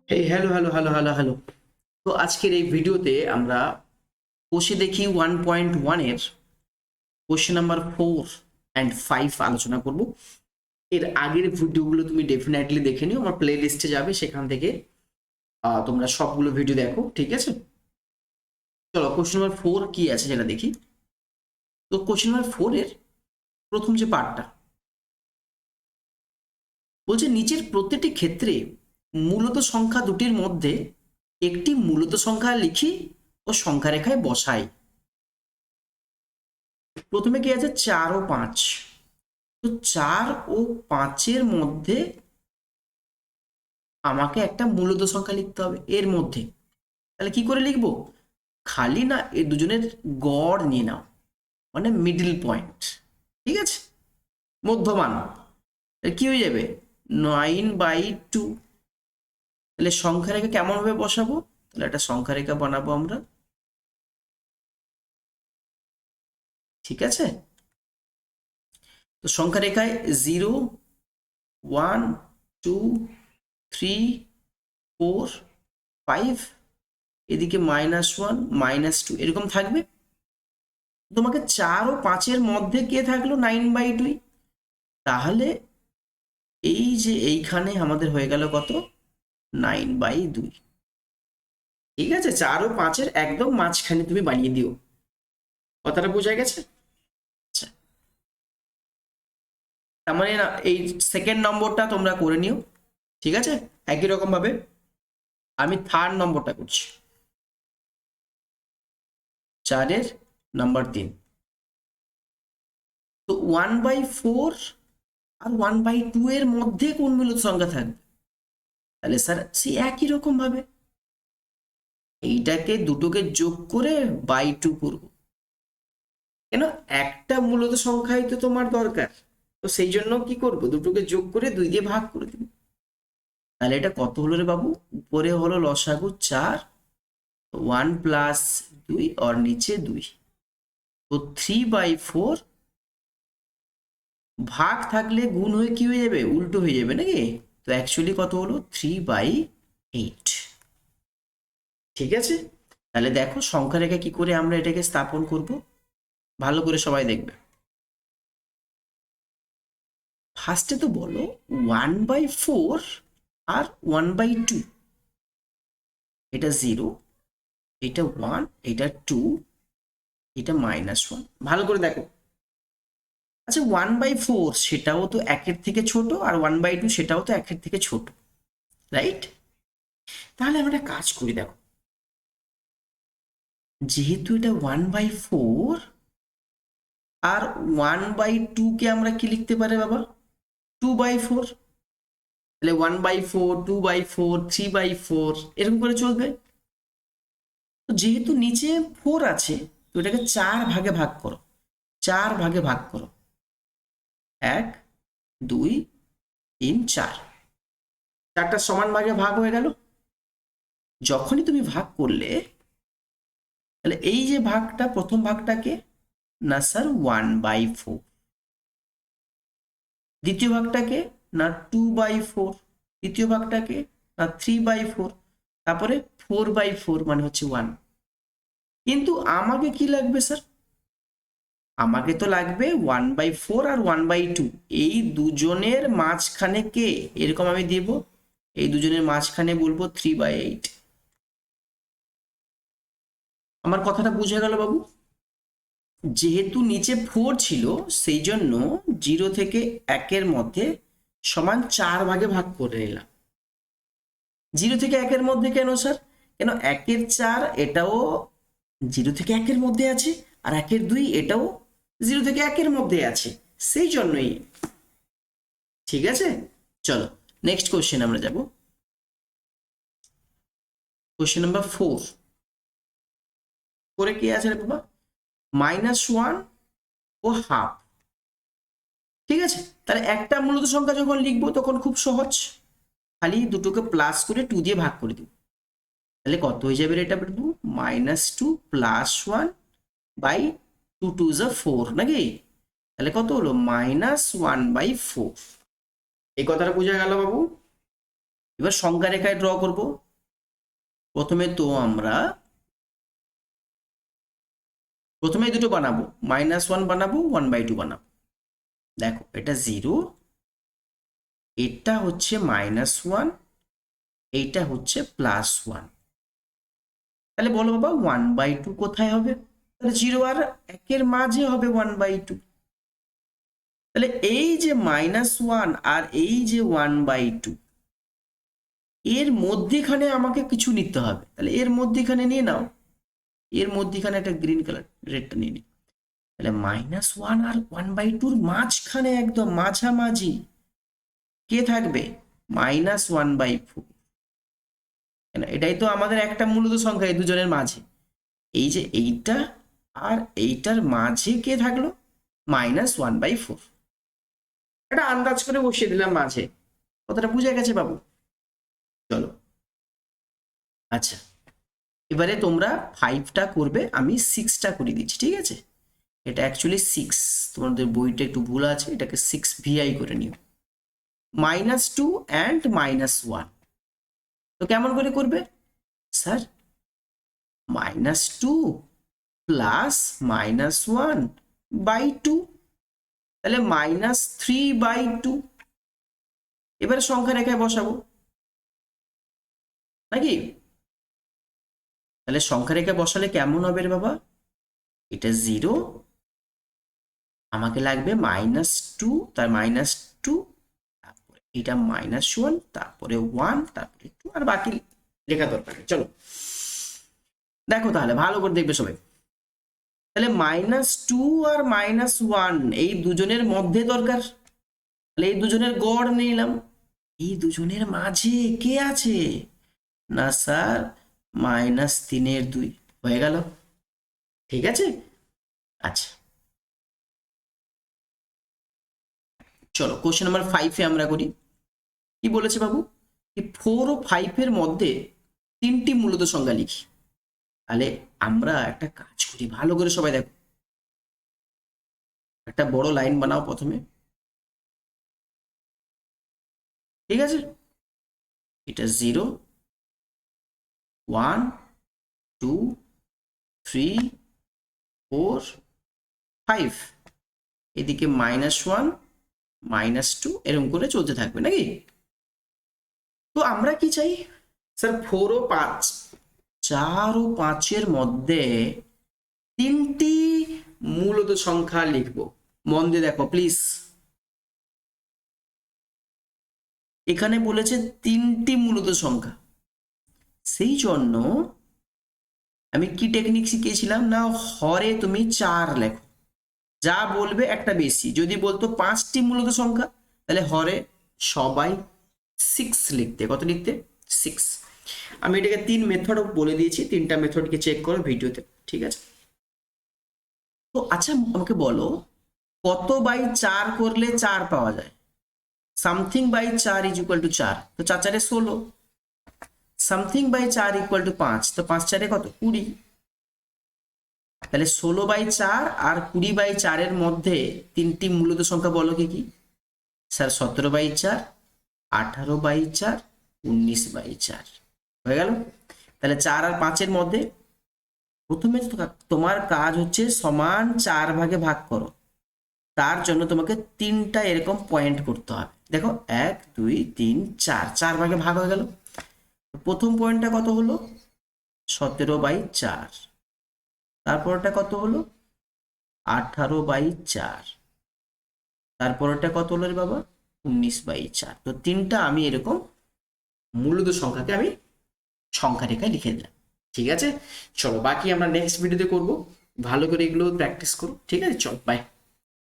এই hello hello hello hello hello. তো আজকের এই ভিডিওতে আমরা কোষে দেখি 1.1 এর কোশ্চেন নাম্বার 4 অ্যান্ড 5 আলোচনা করব। এর আগের ভিডিওগুলো তুমি ডেফিনেটলি দেখে নিও, আমার প্লে লিস্টে যাবে, সেখান থেকে তোমরা সবগুলো ভিডিও দেখো, ঠিক আছে? চলো কোশ্চেন নাম্বার 4 কি আছে সেটা দেখি। তো কোশ্চেন নাম্বার 4 এর প্রথম যে পার্টটা বলছে, নিচের প্রত্যেকটি ক্ষেত্রে মূলত সংখ্যা দুটির মধ্যে একটি মূলত সংখ্যা লিখি ও সংখ্যা রেখায় বসাই। প্রথমে কি আছে, 4 ও 5। তো 4 ও 5-এর মধ্যে আমাকে একটা মূলদ সংখ্যা লিখতে হবে এর মধ্যে। তাহলে কি করে লিখবো? খালি না, এই দুজনের গড় নিয়ে নাও, মানে মিডল পয়েন্ট, ঠিক আছে, মধ্যমান। কি হয়ে যাবে? 9/2। তাহলে সংখ্যা রেখা কেমন ভাবে বসাবো? তাহলে একটা সংখ্যা রেখা বানাবো আমরা, ঠিক আছে? তো সংখ্যা রেখায় 0, 1, 2, 3, 4, 5, এদিকে -1, -2 এরকম থাকবে। তোমাকে 4 ও 5-এর মধ্যে কে থাকলো? 9/2। তাহলে এই যে এইখানে আমাদের হয়ে গেল কত? 9/2। ঠিক আছে, 4 ও 5-এর একদম মাঝখানে তুমি বানিয়ে দিও। কথাটা বোঝা গেছে? আচ্ছা, তার মানে না, এই সেকেন্ড নম্বরটা তোমরা করে নিও, ঠিক আছে? একই রকম ভাবে আমি থার্ড নম্বরটা করছি। 4-এর নাম্বার 3। তো 1/4 আর 1/2 এর মধ্যে কোন মূলদ সংখ্যা থাকবে? তাহলে স্যার সে একই রকম ভাবে এইটাকে দুটোকে যোগ করে বাই 2 করব। কেন? একটা মূলত সংখ্যাই তো তোমার দরকার। তো সেই জন্য কি করব, দুটোকে যোগ করে 2 দিয়ে ভাগ করে দিব। তাহলে এটা কত হলো রে বাবু? উপরে হলো লসাগু 4, 1+2 আর নিচে 2। তো 3/4 ভাগ থাকলে গুণ হয়ে কি হয়ে যাবে? উল্টো হয়ে যাবে নাকি? তো অ্যাকচুয়ালি কত হলো? 3/8। ঠিক আছে, তাহলে দেখো সংখ্যা রেখা কি করে আমরা এটাকে স্থাপন করব, ভালো করে সবাই দেখবে। ফার্স্টে তো বলো 1/4 আর 1/2, এটা 0, এটা 1, এটা 2, এটা -1। ভালো করে দেখো। আচ্ছা, 1/4 সেটাও তো 1-এর থেকে ছোট, আর 1/2 সেটাও তো 1-এর থেকে ছোট, রাইট? তাহলে আমরা একটা কাজ করি, দেখো, যেহেতু এটা 1/4 আর 1/2 কে আমরা কি লিখতে পারি বাবা? 2/4। তাহলে 1/4, 2/4, 3/4 এরকম করে চলবে। তো যেহেতু নিচে 4 আছে, তো এটাকে 4 ভাগে ভাগ করো। 4 ভাগে ভাগ করো, 1, 2, 3, 4। 4টা সমান ভাগে ভাগ হয়ে গেল। যখনই তুমি ভাগ করলে, তাহলে এই যে ভাগটা, প্রথম ভাগটাকে, না স্যার 1/4। দ্বিতীয় ভাগটাকে, না 2/4। তৃতীয় ভাগটাকে, না 3/4। তারপরে 4/4 মানে হচ্ছে 1। কিন্তু আমাকে কি লাগবে স্যার? আমাকে তো লাগবে 1/4 আর 1/2, এই দুজনের মাঝখানে কে? এরকম আমি দেব, এই দুজনের মাঝখানে বলবো 3/8। আমার কথাটা বুঝে গেল বাবু? যেহেতু নিচে 4 ছিল, সেই জন্য 0 থেকে 1-এর মধ্যে সমান 4 ভাগে ভাগ করে নিলাম। 0 থেকে 1-এর মধ্যে কেন স্যার? কেন 1-এর 4 এটাও 0 থেকে 1-এর মধ্যে আছে, আর 1-এর 2 এটাও 0 থেকে 1-এর মধ্যে আছে, সেই জন্যই। ঠিক আছে, চলো নেক্সট কোশ্চেন আমরা যাব। কোশ্চেন নাম্বার 4 করে কি আছে রে বাবা? -1 ও হাফ। ঠিক আছে, তাহলে একটা মূলত সংখ্যা যখন লিখবো তখন খুব সহজ, খালি দুটোকে প্লাস করে 2 দিয়ে ভাগ করে দিব। তাহলে কত হয়ে যাবে এটা বলবো? -2 + 1 বাই 2 2 যা 4 নাকি? তাহলে কত হলো? -1/4। এই কথাটা বোঝা গেল বাবু? এবার সংখ্যা রেখায় ড্র করব। প্রথমে দুটো বানাবো, -1 বানাবো, 1/2 বানাবো। দেখো এটা 0, এটা হচ্ছে -1, এইটা হচ্ছে +1। তাহলে বলো বাবা 1/2 কোথায় হবে? তাহলে 0 আর 1-এর মাঝে হবে 1/2। তাহলে এই যে -1 আর এই যে 1/2, এর মধ্যেখানে আমাকে কিছু নিতে হবে। তাহলে এর মধ্যেখানে নিয়ে নাও, এর মধ্যেখানে একটা গ্রিন কালার রেডটা নিয়ে নিই। তাহলে -1 আর 1/2-র মাঝখানে, একদম মাঝামাঝি কে থাকবে? -1/4। এটাই তো আমাদের একটা মূলত সংখ্যা এই দুজনের মাঝে। এই যে এইটা আর এইটার মাঝে কে থাকলো? -1/4। এটা আন্দাজ করে বসিয়ে দিলাম মাঝে। কথাটা বুঝে গেছে বাবু? চলো, আচ্ছা এবারে তোমরা 5টা করবে, আমি 6টা করে দিচ্ছি, ঠিক আছে? এটা অ্যাকচুয়ালি 6, তোমাদের বইটা একটু ভুল আছে, এটাকে 6VI করে নিও। -2 and -1, তো কেমন করে করবে স্যার? -2 প্লাস -1/2, তাহলে -3/2। এবারে সংখ্যা রেখায় বসাবো নাকি? তাহলে সংখ্যা রেখায় বসালে কেমন হবে রে বাবা? এটা 0, আমাকে লাগবে -2, তার -2, তারপরে এটা -1, তারপরে 1, তারপরে 2, আর বাকি লেখা দরকার নেই। চলো দেখো তাহলে ভালো করে দেখবে সবাই। তাহলে -2 আর -1 এই দুজনের মধ্যে দরকার, তাহলে এই দুজনের গড় নিলাম। এই দুজনের মাঝে কে আছে? না স্যার, -3/2 হয়ে গেল, ঠিক আছে? আচ্ছা চলো কোশ্চেন নাম্বার 5-এ আমরা করি। কি বলেছে বাবু? 4 ও 5-এর মধ্যে 3টি মূলত সংখ্যা লিখি। তাহলে আমরা একটা কাজ করি, ভালো করে সবাই দেখো, একটা বড় লাইন বানাও প্রথমে, ঠিক আছে? এটা 0, 1, 2, 3, 4, 5, এদিকে -1, -2, এরকম করে চলতে থাকবে নাকি? তো আমরা কি চাই স্যার? 4 ও 5, 4 ও 5-এর মধ্যে 3টি মূলত সংখ্যা লিখবো। মন দিয়ে দেখো প্লিজ, এখানে বলেছে 3টি মূলত সংখ্যা। সেই জন্য আমি কি টেকনিক শিখিয়েছিলাম না, হরে তুমি 4 লেখো, যা বলবে একটা বেশি। যদি বলতো 5টি মূলত সংখ্যা, তাহলে হরে সবাই 6 লিখতে। কত লিখতে? 6। আমি এটাকে 3 মেথড বলে দিয়েছি, 3টা মেথডকে চেক করো ভিডিওতে, ঠিক আছে? তো আচ্ছা আমাকে বলো, কত বাই 4 করলে 4 পাওয়া যায়? Something by 4 is equal to 4, তো 4 4 16। সামথিং বাই 4 ইকুয়াল টু 5, তো 5 4 কত? 20। তাহলে 16/4 আর 20/4-এর মধ্যে 3টি মূলত সংখ্যা বলো কি কি? স্যার 17/4, 18/4, 19/4 হয়ে গেল। তাহলে 4 আর 5-এর মধ্যে প্রথমে তোমার কাজ হচ্ছে সমান 4 ভাগে ভাগ করো। তার জন্য তোমাকে 3টা এরকম পয়েন্ট করতে হবে। দেখো 1 2 3 4, 4 ভাগে ভাগ হয়ে গেল। প্রথম পয়েন্টটা কত হলো? 17/4। তারপরটা কত হলো? 18/4। তারপরটা কত হলো রে বাবা? 19/4। তো 3টা আমি এরকম মূলত সংখ্যাকে আমি সংখ্যা রেখায় লিখে দিলাম, ঠিক আছে? চলো বাকি আমরা নেক্সট ভিডিওতে করব, ভালো করে এগুলো প্র্যাকটিস করো, ঠিক আছে? চলো বাই।